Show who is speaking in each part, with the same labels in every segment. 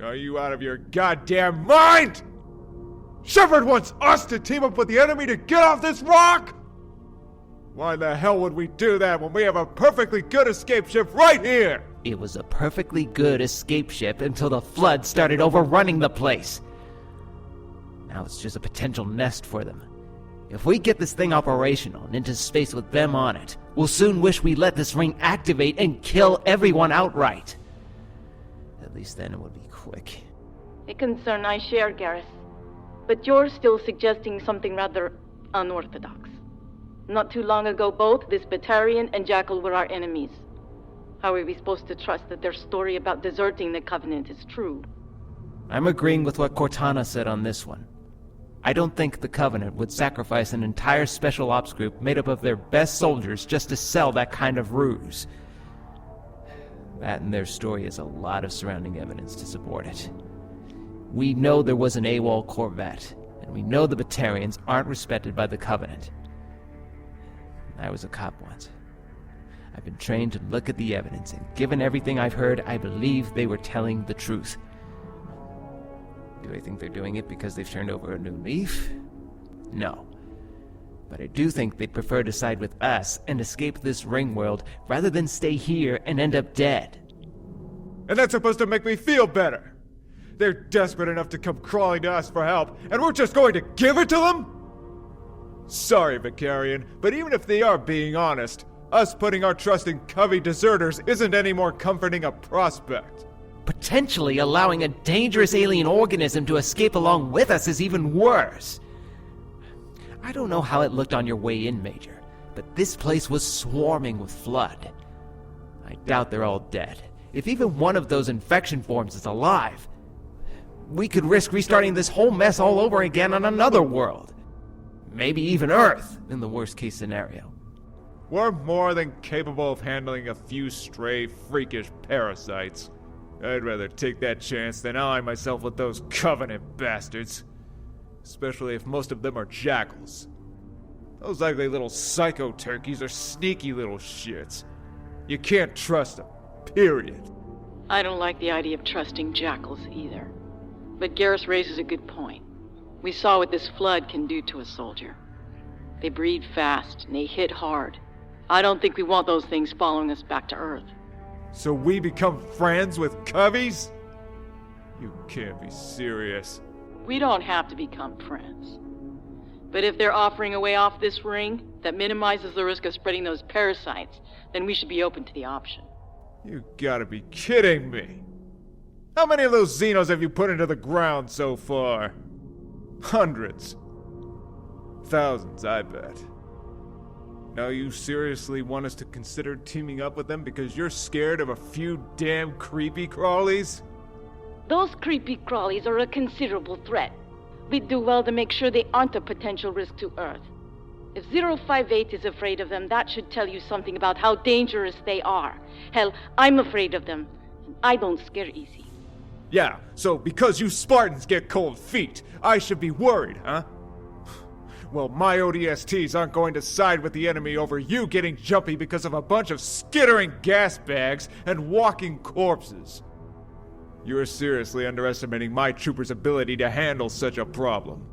Speaker 1: Are you out of your goddamn mind? Shepard wants us to team up with the enemy to get off this rock? Why the hell would we do that when we have a perfectly good escape ship right here?
Speaker 2: It was a perfectly good escape ship until the flood started overrunning the place. Now it's just a potential nest for them. If we get this thing operational and into space with them on it, we'll soon wish we let this ring activate and kill everyone outright. At least then it would be quick.
Speaker 3: A concern I share, Garrus. But you're still suggesting something rather unorthodox. Not too long ago, both this Batarian and Jackal were our enemies. How are we supposed to trust that their story about deserting the Covenant is true?
Speaker 2: I'm agreeing with what Cortana said on this one. I don't think the Covenant would sacrifice an entire special ops group made up of their best soldiers just to sell that kind of ruse. That and their story has a lot of surrounding evidence to support it. We know there was an AWOL Corvette, and we know the Batarians aren't respected by the Covenant. I was a cop once. I've been trained to look at the evidence, and given everything I've heard, I believe they were telling the truth. Do I think they're doing it because they've turned over a new leaf? No. But I do think they'd prefer to side with us and escape this ring world rather than stay here and end up dead.
Speaker 1: And that's supposed to make me feel better. They're desperate enough to come crawling to us for help, and we're just going to give it to them? Sorry, Vicarian, but even if they are being honest, us putting our trust in Covey deserters isn't any more comforting a prospect.
Speaker 2: Potentially allowing a dangerous alien organism to escape along with us is even worse. I don't know how it looked on your way in, Major, but this place was swarming with flood. I doubt they're all dead. If even one of those infection forms is alive, we could risk restarting this whole mess all over again on another world. Maybe even Earth, in the worst-case scenario.
Speaker 1: We're more than capable of handling a few stray, freakish parasites. I'd rather take that chance than ally myself with those Covenant bastards. Especially if most of them are jackals. Those ugly little psycho turkeys are sneaky little shits. You can't trust them. Period.
Speaker 3: I don't like the idea of trusting jackals either. But Garrus raises a good point. We saw what this flood can do to a soldier. They breed fast, and they hit hard. I don't think we want those things following us back to Earth.
Speaker 1: So we become friends with Coveys? You can't be serious.
Speaker 3: We don't have to become friends. But if they're offering a way off this ring that minimizes the risk of spreading those parasites, then we should be open to the option.
Speaker 1: You gotta be kidding me. How many of those Xenos have you put into the ground so far? Hundreds. Thousands, I bet. Now you seriously want us to consider teaming up with them because you're scared of a few damn creepy crawlies?
Speaker 3: Those creepy crawlies are a considerable threat. We'd do well to make sure they aren't a potential risk to Earth. If 058 is afraid of them, that should tell you something about how dangerous they are. Hell, I'm afraid of them, and I don't scare easy.
Speaker 1: Yeah, so because you Spartans get cold feet, I should be worried, huh? Well, my ODSTs aren't going to side with the enemy over you getting jumpy because of a bunch of skittering gas bags and walking corpses. You're seriously underestimating my troopers' ability to handle such a problem.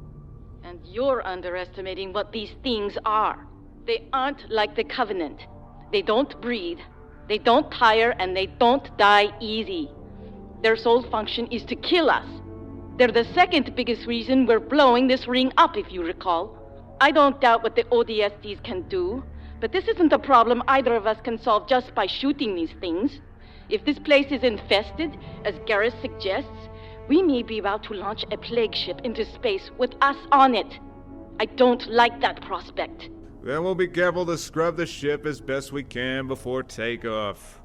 Speaker 3: And you're underestimating what these things are. They aren't like the Covenant. They don't breed, they don't tire, and they don't die easy. Their sole function is to kill us. They're the second biggest reason we're blowing this ring up, if you recall. I don't doubt what the ODSTs can do, but this isn't a problem either of us can solve just by shooting these things. If this place is infested, as Garrus suggests, we may be about to launch a plague ship into space with us on it. I don't like that prospect.
Speaker 1: Then we'll be careful to scrub the ship as best we can before takeoff.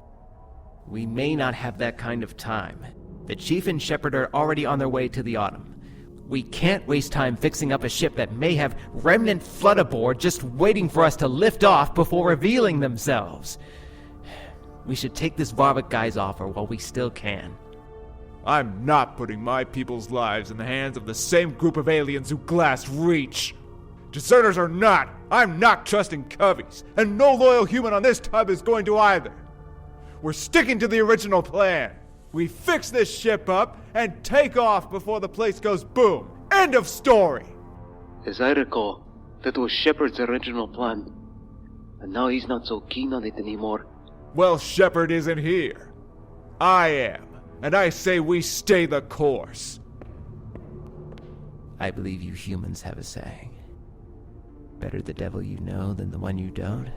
Speaker 2: We may not have that kind of time. The Chief and Shepard are already on their way to the Autumn. We can't waste time fixing up a ship that may have remnant flood aboard just waiting for us to lift off before revealing themselves. We should take this Varvik guy's offer while we still can.
Speaker 1: I'm not putting my people's lives in the hands of the same group of aliens who glassed Reach. Deserters or not, I'm not trusting Coveys, and no loyal human on this tub is going to either. We're sticking to the original plan. We fix this ship up, and take off before the place goes boom. End of story!
Speaker 4: As I recall, that was Shepard's original plan. And now he's not so keen on it anymore.
Speaker 1: Well, Shepard isn't here. I am, and I say we stay the course.
Speaker 2: I believe you humans have a saying. Better the devil you know than the one you don't.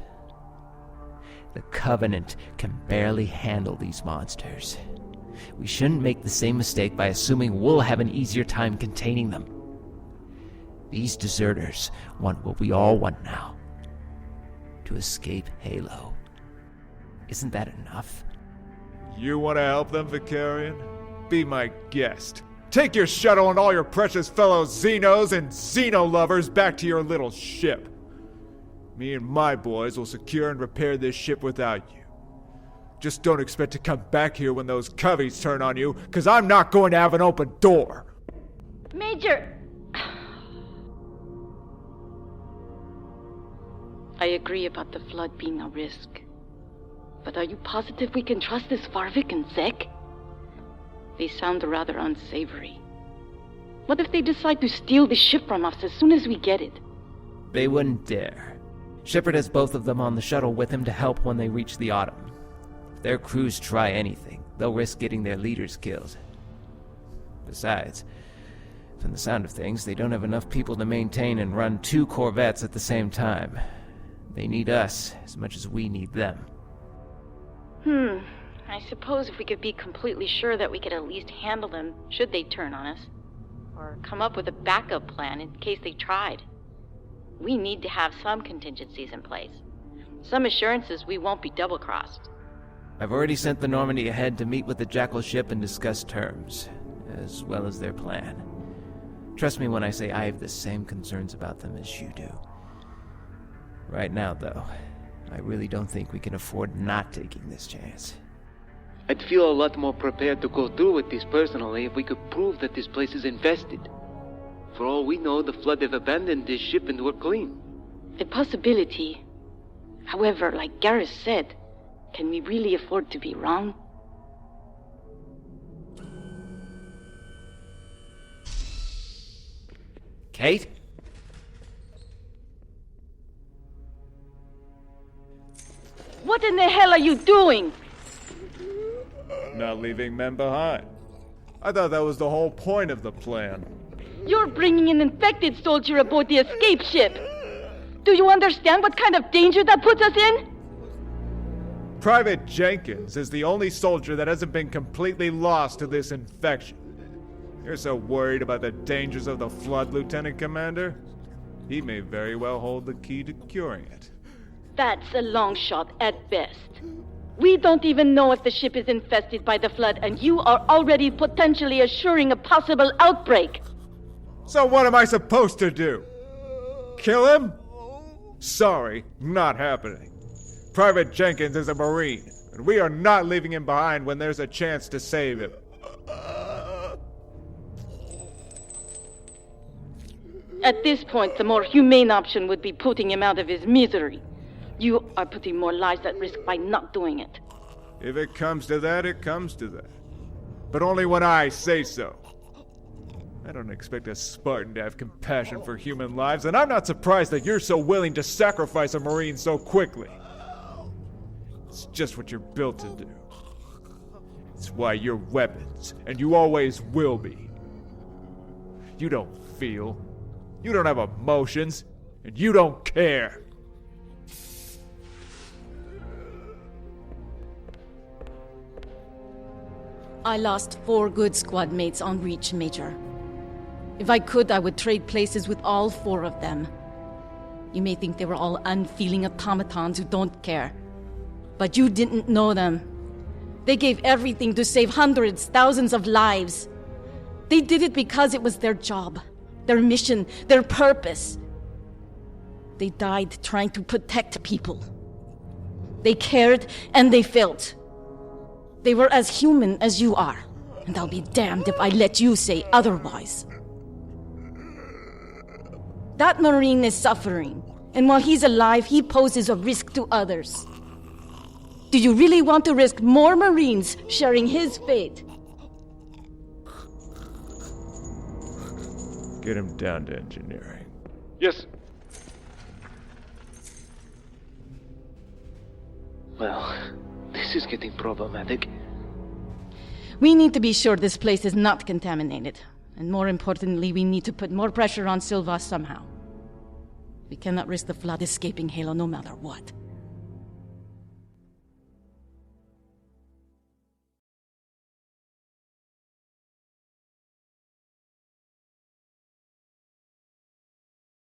Speaker 2: The Covenant can barely handle these monsters. We shouldn't make the same mistake by assuming we'll have an easier time containing them. These deserters want what we all want now. To escape Halo. Isn't that enough?
Speaker 1: You want to help them, Vicarian? Be my guest. Take your shuttle and all your precious fellow Xenos and Xeno lovers back to your little ship. Me and my boys will secure and repair this ship without you. Just don't expect to come back here when those coveys turn on you, because I'm not going to have an open door.
Speaker 3: Major! I agree about the flood being a risk. But are you positive we can trust this Varvik and Zek? They sound rather unsavory. What if they decide to steal the ship from us as soon as we get it?
Speaker 2: They wouldn't dare. Shepard has both of them on the shuttle with him to help when they reach the Autumn. If their crews try anything, they'll risk getting their leaders killed. Besides, from the sound of things, they don't have enough people to maintain and run 2 corvettes at the same time. They need us as much as we need them.
Speaker 3: I suppose if we could be completely sure that we could at least handle them should they turn on us. Or come up with a backup plan in case they tried. We need to have some contingencies in place. Some assurances we won't be double-crossed.
Speaker 2: I've already sent the Normandy ahead to meet with the Jackal ship and discuss terms, as well as their plan. Trust me when I say I have the same concerns about them as you do. Right now, though, I really don't think we can afford not taking this chance.
Speaker 4: I'd feel a lot more prepared to go through with this personally if we could prove that this place is infested. For all we know, the Flood have abandoned this ship and we're clean.
Speaker 3: A possibility. However, like Garrus said, can we really afford to be wrong?
Speaker 2: Kate?
Speaker 3: What in the hell are you doing?
Speaker 1: Not leaving men behind. I thought that was the whole point of the plan.
Speaker 3: You're bringing an infected soldier aboard the escape ship. Do you understand what kind of danger that puts us in?
Speaker 1: Private Jenkins is the only soldier that hasn't been completely lost to this infection. You're so worried about the dangers of the Flood, Lieutenant Commander? He may very well hold the key to curing it.
Speaker 3: That's a long shot at best. We don't even know if the ship is infested by the Flood, and you are already potentially assuring a possible outbreak.
Speaker 1: So what am I supposed to do? Kill him? Sorry, not happening. Private Jenkins is a Marine, and we are not leaving him behind when there's a chance to save him.
Speaker 3: At this point, the more humane option would be putting him out of his misery. You are putting more lives at risk by not doing it.
Speaker 1: If it comes to that, it comes to that. But only when I say so. I don't expect a Spartan to have compassion for human lives, and I'm not surprised that you're so willing to sacrifice a Marine so quickly. It's just what you're built to do. It's why you're weapons, and you always will be. You don't feel. You don't have emotions, and you don't care.
Speaker 5: I lost 4 good squad mates on Reach, Major. If I could, I would trade places with all 4 of them. You may think they were all unfeeling automatons who don't care. But you didn't know them. They gave everything to save hundreds, thousands of lives. They did it because it was their job, their mission, their purpose. They died trying to protect people. They cared and they felt. They were as human as you are, and I'll be damned if I let you say otherwise. That Marine is suffering, and while he's alive, he poses a risk to others. Do you really want to risk more Marines sharing his fate?
Speaker 1: Get him down to engineering.
Speaker 4: Yes. Well, this is getting problematic.
Speaker 5: We need to be sure this place is not contaminated. And more importantly, we need to put more pressure on Silva somehow. We cannot risk the flood escaping Halo no matter what.